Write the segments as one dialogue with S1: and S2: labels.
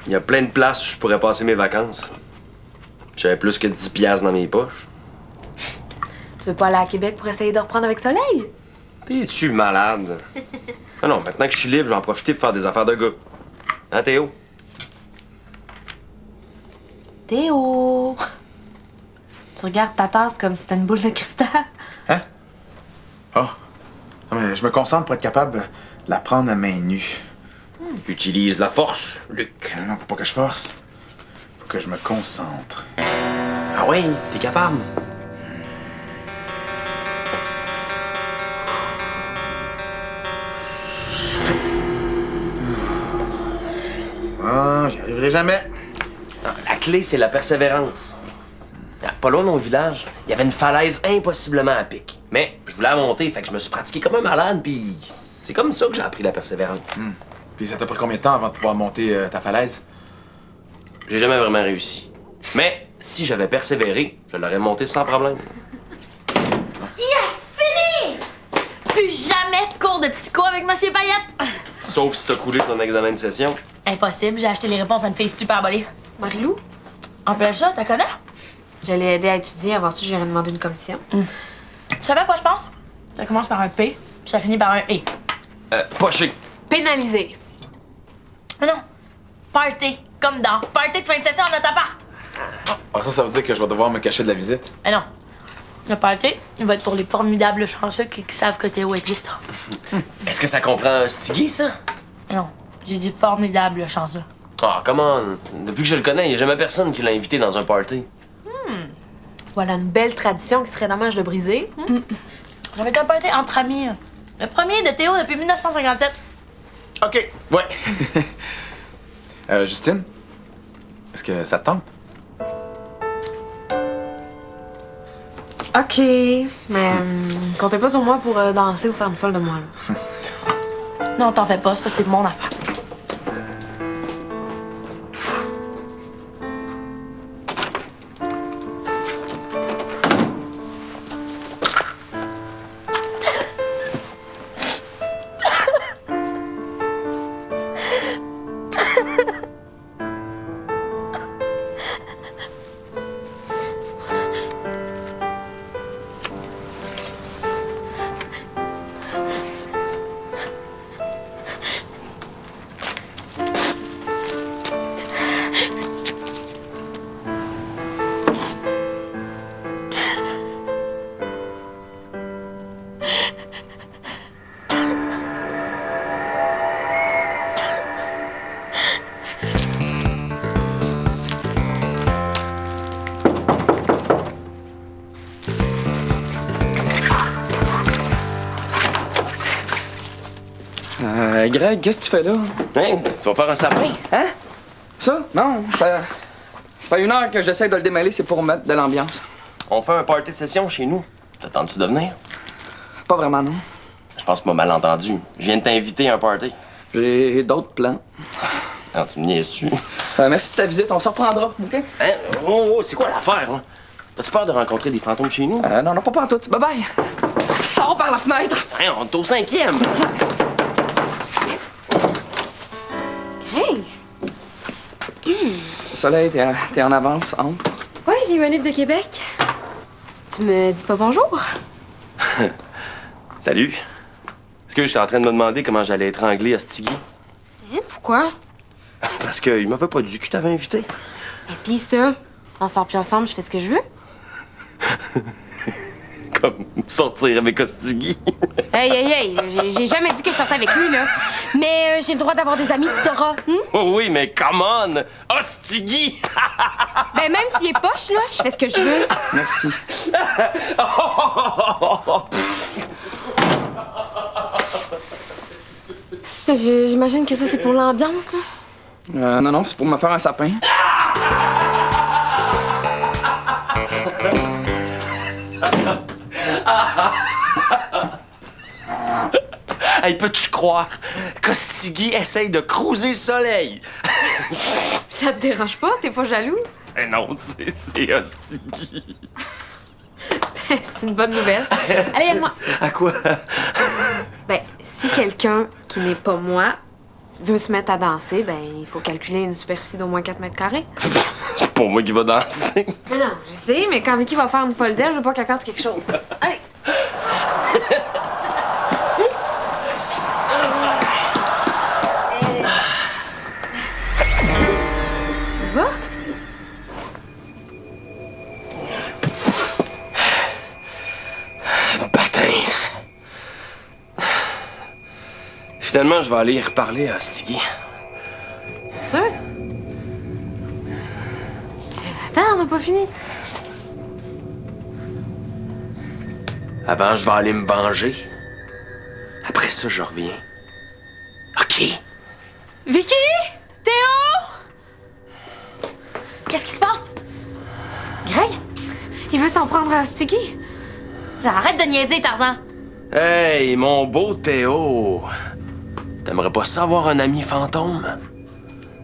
S1: Il y a plein de places où je pourrais passer mes vacances. J'avais plus que 10 piastres dans mes poches.
S2: Tu veux pas aller à Québec pour essayer de reprendre avec Soleil?
S1: T'es-tu malade? Ah non, maintenant que je suis libre, je vais en profiter pour faire des affaires de gars. Hein, Théo?
S2: Théo! Tu regardes ta tasse comme si c'était une boule de cristal.
S3: Hein? Oh. Non, mais je me concentre pour être capable de la prendre à main nue.
S1: Utilise la force, Luc.
S3: Non, faut pas que je force. Faut que je me concentre.
S1: Ah oui, t'es capable.
S3: Ah, j'y arriverai jamais.
S1: Non, la clé, c'est la persévérance. Pas loin de mon village, il y avait une falaise impossiblement à pic. Mais je voulais la monter, fait que je me suis pratiqué comme un malade, puis c'est comme ça que j'ai appris la persévérance.
S3: Puis ça t'a pris combien de temps avant de pouvoir monter ta falaise?
S1: J'ai jamais vraiment réussi. Mais si j'avais persévéré, je l'aurais monté sans problème.
S4: Yes! Fini! Plus jamais de cours de psycho avec Monsieur Payette!
S1: Sauf si t'as coulé ton examen de session.
S4: Impossible, j'ai acheté les réponses à une fille super bolée.
S2: Marie-Lou?
S4: En plein ça, t'as connais?
S2: J'allais aider à étudier, avant ça, j'irais demander une commission.
S4: Tu savais à quoi je pense? Ça commence par un P, puis ça finit par un E.
S1: Poché.
S2: Pénalisé.
S4: Mais non! Party! Comme dans Party de fin de session en notre appart!
S3: Ah, ça veut dire que je vais devoir me cacher de la visite.
S4: Mais non! Le party, il va être pour les formidables chanceux qui savent que Théo existe.
S1: Est-ce que ça comprend Stiggy, ça?
S4: Non, j'ai dit formidable chanceux.
S1: Ah, come on. Depuis que je le connais, il n'y a jamais personne qui l'a invité dans un party.
S2: Voilà une belle tradition qui serait dommage de briser.
S4: J'avais un party entre amis. Le premier de Théo depuis 1957.
S3: OK, ouais. Justine, est-ce que ça te tente?
S2: OK. Mais comptez pas sur moi pour danser ou faire une folle de moi, là.
S4: Non, t'en fais pas, ça c'est mon affaire.
S5: Greg, qu'est-ce que tu fais là?
S1: Hein? Tu vas faire un sapin?
S5: Hein? Ça? Non, ça fait 1 heure que j'essaie de le démêler, c'est pour mettre de l'ambiance.
S1: On fait un party de session chez nous. T'attends-tu de venir?
S5: Pas vraiment, non.
S1: Je pense que tu m'as mal entendu. Je viens de t'inviter à un party.
S5: J'ai d'autres plans.
S1: Non, tu me niaises-tu?
S5: Merci de ta visite, on se reprendra, OK?
S1: Hein? Oh, c'est quoi l'affaire, hein? As-tu peur de rencontrer des fantômes chez nous?
S5: Non, non, pas pantoute. Bye-bye! Sors par la fenêtre!
S1: Hein, on est au 5e!
S2: Hey!
S5: Soleil, t'es en avance, entre.
S2: Ouais, j'ai eu un livre de Québec. Tu me dis pas bonjour?
S1: Salut. Est-ce que j'étais en train de me demander comment j'allais étrangler Hostigui?
S2: Hein, pourquoi?
S1: Parce qu'il m'avait pas dit que t'avais invité.
S2: Et pis ça, on sort plus ensemble, je fais ce que je veux.
S1: Comme sortir avec Hostigui.
S2: Hey, j'ai jamais dit que je sortais avec lui, là. Mais j'ai le droit d'avoir des amis, tu sauras.
S1: Oh oui, mais come on! Hostigui!
S2: Ben, même s'il est poche, là, je fais ce que je veux.
S5: Merci.
S2: J'imagine que ça, c'est pour l'ambiance, là.
S5: Non, non, c'est pour me faire un sapin.
S1: Hey, peux-tu croire qu'Hostigui essaye de cruiser le soleil?
S2: Ça te dérange pas? T'es pas jaloux?
S1: Eh non, c'est Hostigui.
S2: C'est une bonne nouvelle. Allez, aide-moi.
S1: À quoi?
S2: Ben, si quelqu'un qui n'est pas moi veut se mettre à danser, ben il faut calculer une superficie d'au moins 4 mètres carrés.
S1: C'est pas moi qui va danser.
S2: Mais non, je sais, mais quand Vicky va faire une folle d'elle, je veux pas qu'elle casse quelque chose. Allez! Va?
S1: Patins. Finalement, je vais aller y reparler à Stiggy.
S2: C'est sûr? Attends, on n'a pas fini.
S1: Avant, je vais aller me venger. Après ça, je reviens. OK.
S2: Vicky? Théo?
S4: Qu'est-ce qui se passe? Greg?
S2: Il veut s'en prendre à Stiggy.
S4: Arrête de niaiser, Tarzan.
S1: Hey, mon beau Théo. T'aimerais pas ça avoir un ami fantôme?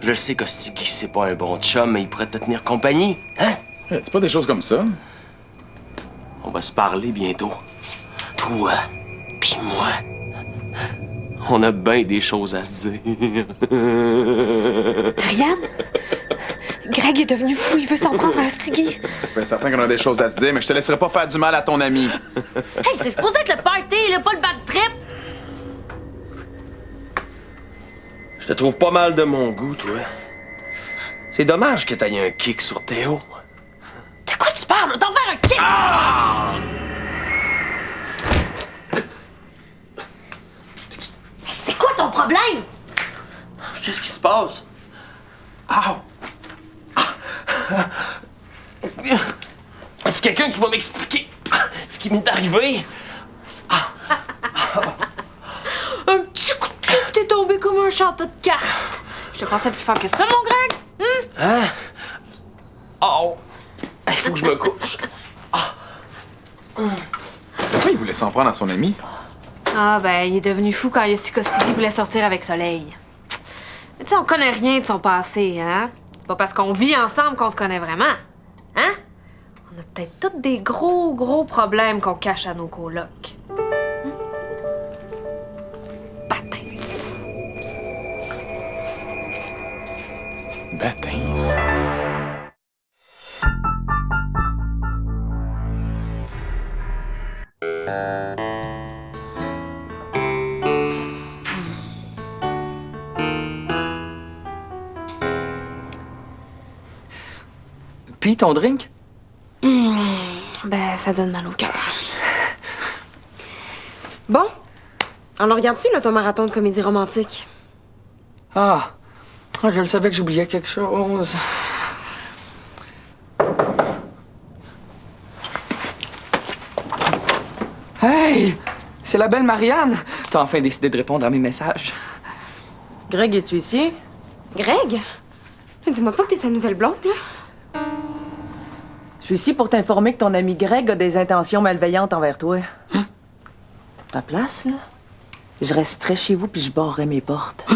S1: Je sais que Stiggy, c'est pas un bon chum, mais il pourrait te tenir compagnie, hein?
S3: C'est pas des choses comme ça.
S1: On va se parler bientôt. Toi, pis moi. On a bien des choses à se dire.
S2: Ariane? Greg est devenu fou, il veut s'en prendre à Stiggy.
S3: C'est bien certain qu'on a des choses à se dire, mais je te laisserai pas faire du mal à ton ami.
S4: Hey, c'est supposé être le party, là, pas le bad trip.
S1: Je te trouve pas mal de mon goût, toi. C'est dommage que t'aies un kick sur Théo.
S4: De quoi tu parles? T'en faire un kick! C'est quoi ton problème?
S1: Qu'est-ce qui se passe? Ow! Est-ce quelqu'un qui va m'expliquer ce qui m'est arrivé?
S2: Un petit coup de pied, puis t'es tombé comme un château de cartes. Je te pensais plus fort que ça, mon Greg.
S1: Hein? Oh! Il faut que je me couche.
S3: Pourquoi il voulait s'en prendre à son ami?
S2: Ah, ben, il est devenu fou quand il a su que Stiggy voulait sortir avec Soleil. Mais tu sais, on connaît rien de son passé, hein? C'est pas parce qu'on vit ensemble qu'on se connaît vraiment. Hein? On a peut-être tous des gros problèmes qu'on cache à nos colocs. Patins.
S3: Baptise.
S5: Puis ton drink?
S2: Ben, ça donne mal au cœur. Bon, on le regarde-tu, là, ton marathon de comédie romantique?
S5: Ah, je le savais que j'oubliais quelque chose. Hey! C'est la belle Marianne! T'as enfin décidé de répondre à mes messages.
S6: Greg, es-tu ici?
S2: Greg? Dis-moi pas que t'es sa nouvelle blonde, là.
S6: Je suis ici pour t'informer que ton ami Greg a des intentions malveillantes envers toi. Ta place, là? Je resterai chez vous puis je barrerai mes portes. Je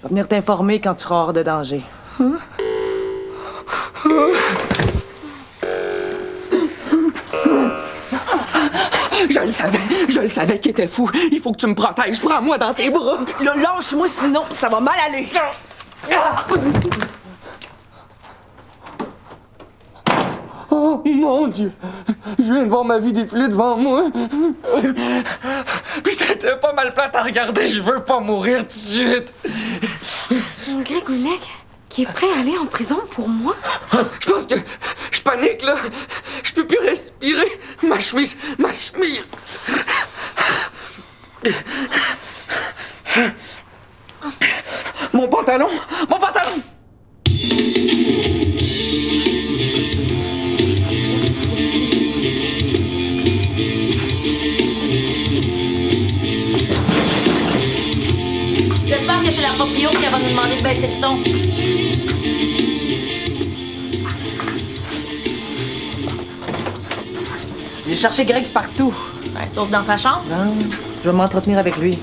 S6: vais venir t'informer quand tu seras hors de danger.
S5: Je le savais qu'il était fou. Il faut que tu me protèges. Prends-moi dans tes bras.
S6: Lâche-moi sinon, ça va mal aller.
S5: Oh, mon Dieu! Je viens de voir ma vie défiler devant moi. Puis c'était pas mal plate à regarder. Je veux pas mourir tout de suite.
S2: Greg Ouinek, qui est prêt à aller en prison pour moi?
S5: Je pense que je panique, là. Je peux plus respirer. Ma chemise. Mon pantalon.
S4: J'espère que c'est la proprio qui va nous demander de baisser le son.
S6: J'ai cherché Greg partout.
S4: Ben, sauf dans sa chambre.
S6: Non, je vais m'entretenir avec lui.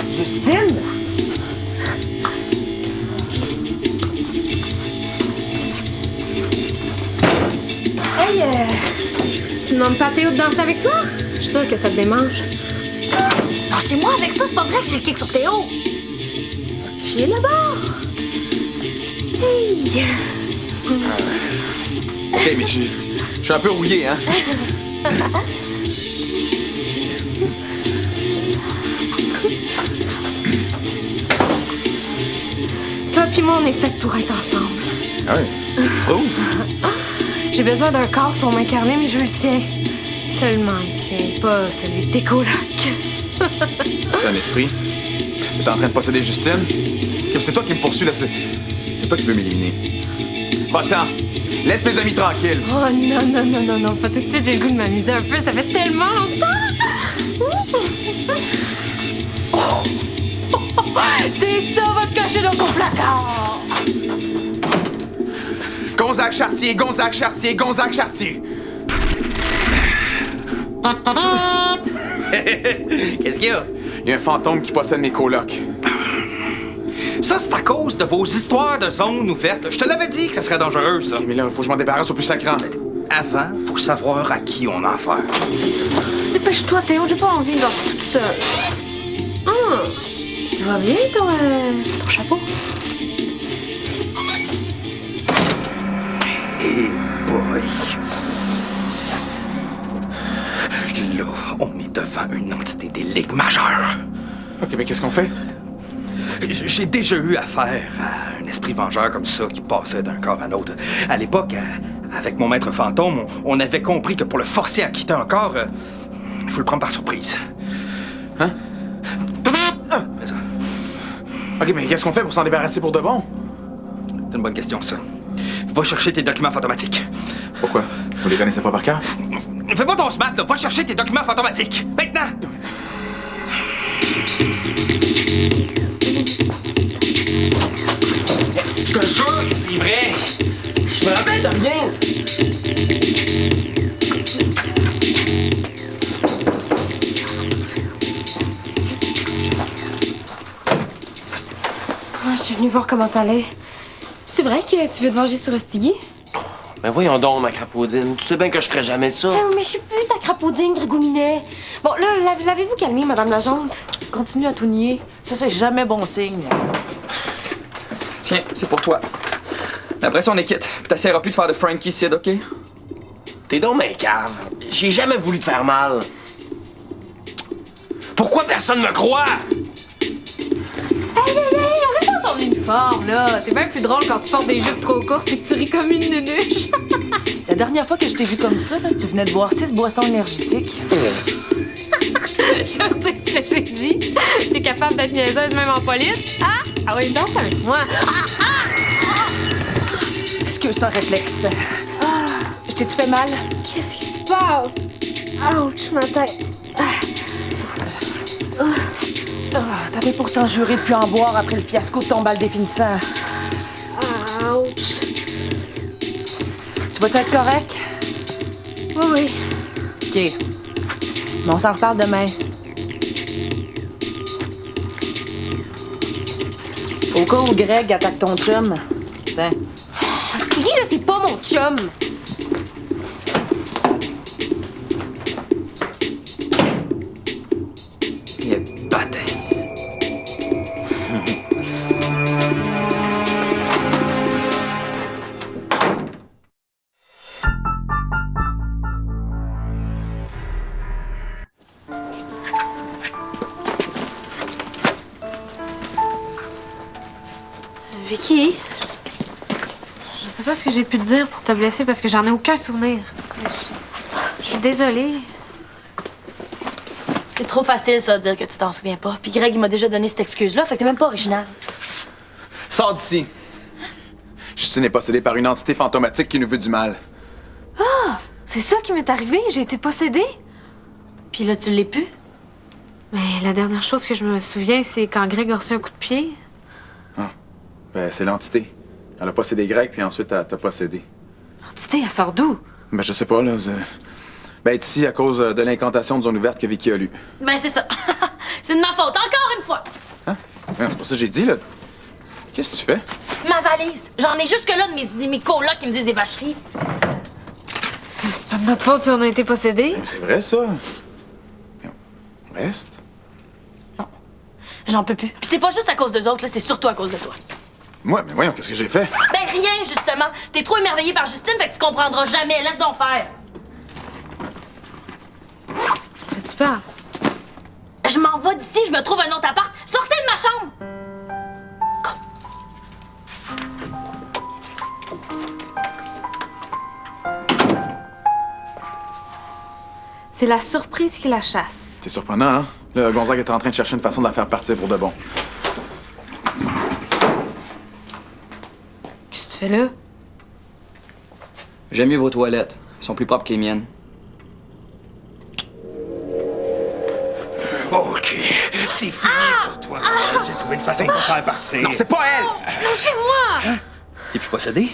S6: Justine?
S2: Hey, tu demandes pas à Théo de danser avec toi? Je suis sûre que ça te démange.
S4: Lâchez-moi avec ça, c'est pas vrai que j'ai le kick sur Théo.
S2: Qui est là-bas? Hey!
S3: OK, mais je suis un peu rouillé, hein?
S2: Toi pis moi, on est faites pour être ensemble.
S3: Ah oui, tu trouves?
S2: J'ai besoin d'un corps pour m'incarner, mais je le tiens. Seulement le tien, pas celui de tes colocs.
S3: T'as un esprit? T'es en train de posséder Justine? C'est toi qui me poursuis, là. C'est toi qui veux m'éliminer. Va-t'en! Laisse mes amis tranquilles!
S2: Oh non, non, non, non, non, pas tout de suite, j'ai le goût de m'amuser un peu, ça fait tellement longtemps! C'est ça, va te cacher dans ton placard!
S3: Gonzague Chartier, Gonzague Chartier, Gonzague Chartier!
S7: Qu'est-ce qu'il y a?
S3: Il y a un fantôme qui possède mes colocs.
S5: Ça, c'est à cause de vos histoires de zones ouvertes. Je te l'avais dit que ça serait dangereux, ça.
S3: OK, mais là, faut que je m'en débarrasse au plus sacrant.
S5: Avant, faut savoir à qui on a affaire.
S2: Dépêche-toi, Théo, j'ai pas envie de rester toute seule. Tu vas bien, ton chapeau?
S5: Hey boy. Là, on est devant une entité des ligues majeures.
S3: OK, mais qu'est-ce qu'on fait?
S5: J'ai déjà eu affaire à un esprit vengeur comme ça qui passait d'un corps à l'autre. À l'époque, avec mon maître fantôme, on avait compris que pour le forcer à quitter un corps, il faut le prendre par surprise.
S3: Hein?
S5: Mais ça,
S3: OK, mais qu'est-ce qu'on fait pour s'en débarrasser pour de bon?
S5: c'est une bonne question, ça. Va chercher tes documents fantomatiques.
S3: Pourquoi? Vous les connaissez pas par cœur?
S5: Fais pas ton smat, là. Va chercher tes documents fantomatiques. Maintenant!
S1: Je te jure que c'est vrai! Je me rappelle de rien!
S2: Je suis venue voir comment t'allais. C'est vrai que tu veux te venger sur Ostigui?
S1: Ben voyons donc, ma crapaudine. Tu sais bien que je ferais jamais ça.
S2: Mais je suis plus ta crapaudine, Grégouminet. Bon, là, l'avez-vous calmé, Madame la Jonte?
S6: Continue à tout nier. Ça, c'est jamais bon signe.
S5: Tiens, c'est pour toi. Après ça, on est quitte. Puis t'essaieras plus de faire de Frankie Sid, OK?
S1: T'es donc ben cave. J'ai jamais voulu te faire mal. Pourquoi personne me croit?
S2: Hey, on veut pas ton uniforme, là. C'est bien plus drôle quand tu portes des jupes trop courtes et que tu ris comme une nunuche.
S6: La dernière fois que je t'ai vu comme ça, là, tu venais de boire 6 boissons énergétiques.
S2: Je retire ce que j'ai dit. T'es capable d'être niaiseuse même en police? Ah! Ah oui, danse avec moi.
S6: Excuse, c'est un réflexe. Je t'ai-tu fait mal?
S2: Qu'est-ce qui se passe? Ouch, ma tête.
S6: T'avais pourtant juré de plus en boire après le fiasco de ton bal définissant.
S2: Ouch.
S6: Tu vas-tu être correct?
S2: Oui, oui.
S6: OK. Mais on s'en reparle demain. Au cas où Greg attaque ton chum. Tiens.
S2: Ostigui, là, c'est pas mon chum.
S5: Il est baptême.
S2: Vicky, je sais pas ce que j'ai pu te dire pour te blesser parce que j'en ai aucun souvenir. Je suis désolée.
S4: C'est trop facile, ça, de dire que tu t'en souviens pas. Puis Greg, il m'a déjà donné cette excuse-là, fait que t'es même pas original.
S3: Sors d'ici! Justine est possédée par une entité fantomatique qui nous veut du mal.
S2: C'est ça qui m'est arrivé, j'ai été possédée.
S4: Puis là, tu l'es plus?
S2: Mais la dernière chose que je me souviens, c'est quand Greg a reçu un coup de pied.
S3: Ben, c'est l'entité. Elle a possédé Greg, puis ensuite, elle t'a possédé.
S2: L'entité, elle sort d'où?
S3: Ben, je sais pas, là. Ben, elle est ici à cause de l'incantation de zone ouverte que Vicky a lue.
S4: Ben, c'est ça. C'est de ma faute, encore une fois.
S3: Hein? Ouais, c'est pour ça que j'ai dit, là. Qu'est-ce que tu fais?
S4: Ma valise. J'en ai jusque-là de mes colocs qui me disent des vacheries.
S2: C'est pas de notre faute si on a été possédés.
S3: Ben, c'est vrai, ça. Reste.
S4: J'en peux plus. Puis c'est pas juste à cause d'eux autres, là, c'est surtout à cause de toi.
S3: Moi, mais voyons, qu'est-ce que j'ai fait?
S4: Ben rien, justement. T'es trop émerveillé par Justine, fait que tu comprendras jamais. Laisse donc faire.
S2: Fais-tu peur?
S4: Je m'en vais d'ici, je me trouve un autre appart. Sortez de ma chambre!
S2: C'est la surprise qui la chasse.
S3: C'est surprenant, hein? Là, Gonzague est en train de chercher une façon de la faire partir pour de bon.
S2: Qu'est-ce que tu fais là?
S7: J'aime mieux vos toilettes. Elles sont plus propres que les miennes.
S5: OK, c'est fini pour toi. J'ai trouvé une façon de te faire partir.
S3: Non, c'est pas elle!
S2: Non, c'est moi!
S5: T'es plus possédé?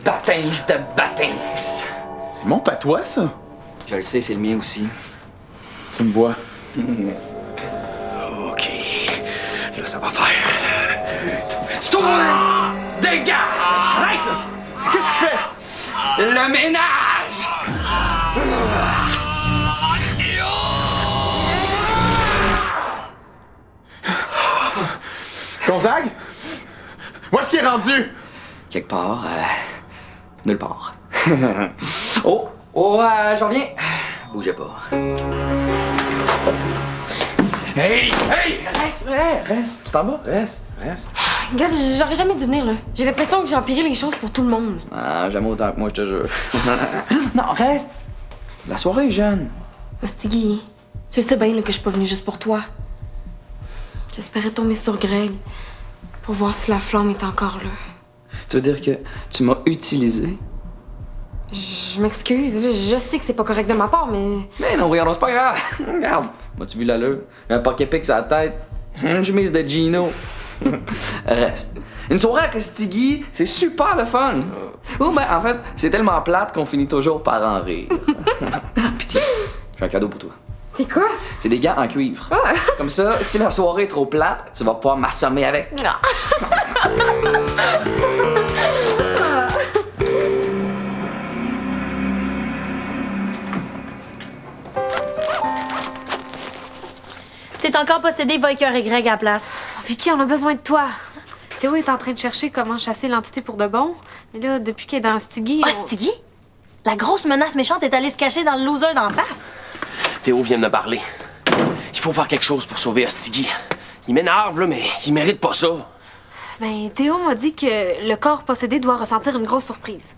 S1: Baptême de baptême.
S3: C'est mon patois, ça?
S7: Je le sais, c'est le mien aussi.
S3: Tu me vois.
S5: OK, là, ça va faire. Toi! Dégage! Arrête, là!
S3: Qu'est-ce que tu fais?
S5: Le ménage!
S3: Gonzague? Où est-ce qu'il est rendu?
S7: Quelque part, nulle part. J'en reviens. Bougez pas.
S5: Hey! Hey!
S7: Reste. Tu t'en vas? Reste.
S2: Regarde, j'aurais jamais dû venir là. J'ai l'impression que j'ai empiré les choses pour tout le monde.
S7: Ah, jamais autant que moi, je te jure. Non, reste. La soirée est jeune.
S2: Hostigui, tu sais bien là, que je suis pas venue juste pour toi. J'espérais tomber sur Greg pour voir si la flamme est encore là.
S7: Tu veux dire que tu m'as utilisé?
S2: Je m'excuse, là, je sais que c'est pas correct de ma part, mais...
S7: Mais non, regarde, c'est pas grave. Regarde. M'as-tu vu l'allure? Un paquet pique sur la tête. Une chemise de Gino. Reste. Une soirée à Costigui, c'est super le fun. Oh, ben, en fait, c'est tellement plate qu'on finit toujours par en rire. Pitié, j'ai un cadeau pour toi.
S2: C'est quoi?
S7: C'est des gants en cuivre. Comme ça, si la soirée est trop plate, tu vas pouvoir m'assommer avec.
S4: Si t'es encore possédé, va écœurer Greg à la place.
S2: Vicky, on a besoin de toi. Théo est en train de chercher comment chasser l'entité pour de bon. Mais là, depuis qu'il est dans Hostigui...
S4: Hostigui? La grosse menace méchante est allée se cacher dans le loser d'en face.
S1: Théo vient de me parler. Il faut faire quelque chose pour sauver Hostigui. Il m'énerve, là, mais il mérite pas ça.
S2: Ben, Théo m'a dit que le corps possédé doit ressentir une grosse surprise.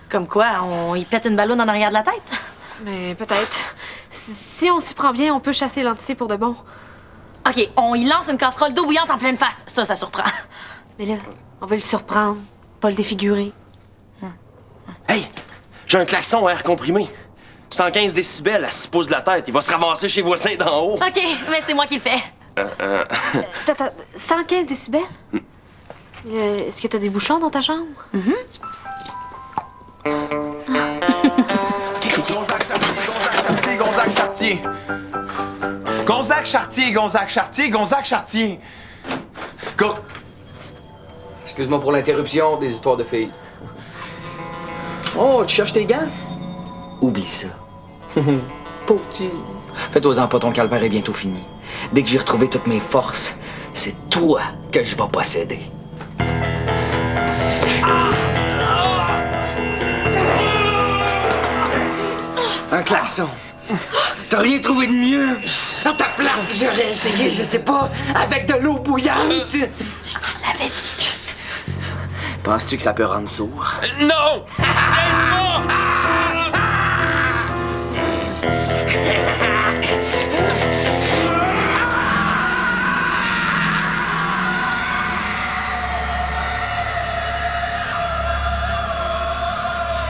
S4: Comme quoi, on y pète une ballonne en arrière de la tête.
S2: Mais peut-être. Si on s'y prend bien, on peut chasser l'entité pour de bon.
S4: OK, on y lance une casserole d'eau bouillante en pleine face. Ça surprend.
S2: Mais là, on veut le surprendre, pas le défigurer.
S1: Hey, j'ai un klaxon à air comprimé. 115 décibels à 6 pouces de la tête. Il va se ramasser chez voisin d'en haut.
S4: OK, mais c'est moi qui le fais.
S2: Attends, 115 décibels? Est-ce que t'as des bouchons dans ta chambre?
S3: Gonzague Chartier. Gonzague Chartier, Gonzague Chartier, Gonzague Chartier.
S7: Excuse-moi pour l'interruption des histoires de filles. Oh, tu cherches tes gants? Oublie ça. Pauvre petit. Fais-toi-en pas, ton calvaire est bientôt fini. Dès que j'ai retrouvé toutes mes forces, c'est toi que je vais posséder. Un klaxon. T'as rien trouvé de mieux? À ta place, j'aurais essayé, je sais pas, avec de l'eau bouillante.
S4: On l'avait dit.
S7: Penses-tu que ça peut rendre sourd?
S1: Non!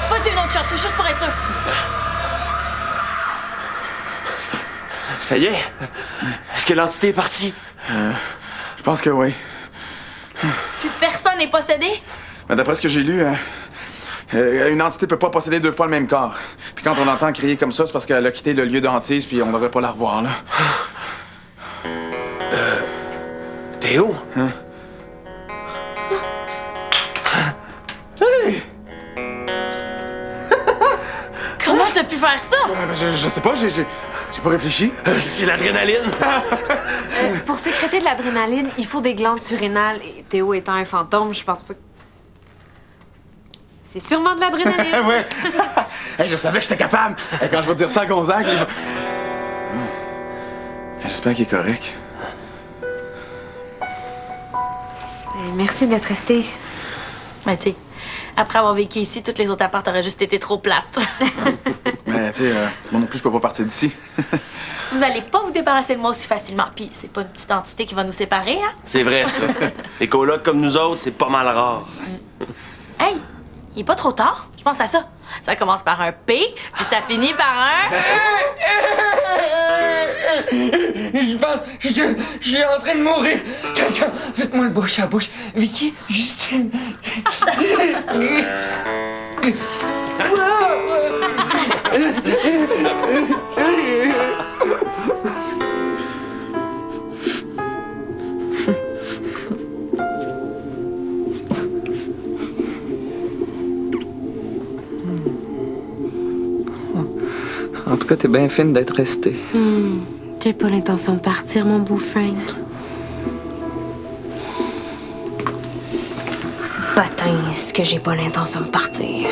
S4: Vas-y, une autre shot, juste pour être sûr.
S1: Ça y est? Est-ce que l'entité est partie?
S3: Je pense que oui.
S4: Plus personne n'est possédé.
S3: Mais d'après ce que j'ai lu, une entité peut pas posséder 2 fois le même corps. Puis quand on l'entend crier comme ça, c'est parce qu'elle a quitté le lieu de hantise, puis on devrait pas la revoir, là.
S1: Théo?
S3: Hey!
S4: Comment t'as pu faire ça?
S3: Ben, je sais pas, j'ai pas réfléchi.
S1: C'est l'adrénaline!
S2: Pour sécréter de l'adrénaline, il faut des glandes surrénales. Et Théo étant un fantôme, je pense pas que... C'est sûrement de l'adrénaline.
S3: Ouais. Hey, je savais que j'étais capable. Hey, quand je vais dire ça à Gonzague, il va... J'espère qu'il est correct.
S2: Merci d'être resté.
S4: Mais tu sais, après avoir vécu ici, toutes les autres apparts auraient juste été trop plates.
S3: Mais tu sais, moi non plus, je peux pas partir d'ici.
S4: Vous allez pas vous débarrasser de moi aussi facilement. Puis c'est pas une petite entité qui va nous séparer, hein?
S1: C'est vrai, ça. Les colocs comme nous autres, c'est pas mal rare.
S4: Hey, il est pas trop tard. Je pense à ça. Ça commence par un P, puis ça finit par un...
S8: Je pense que je suis en train de mourir. Quelqu'un, faites-moi le bouche à bouche. Vicky, Justine.
S7: En tout cas, t'es bien fine d'être resté.
S2: J'ai pas l'intention de partir, mon beau Frank. Putain, est-ce que j'ai pas l'intention de partir?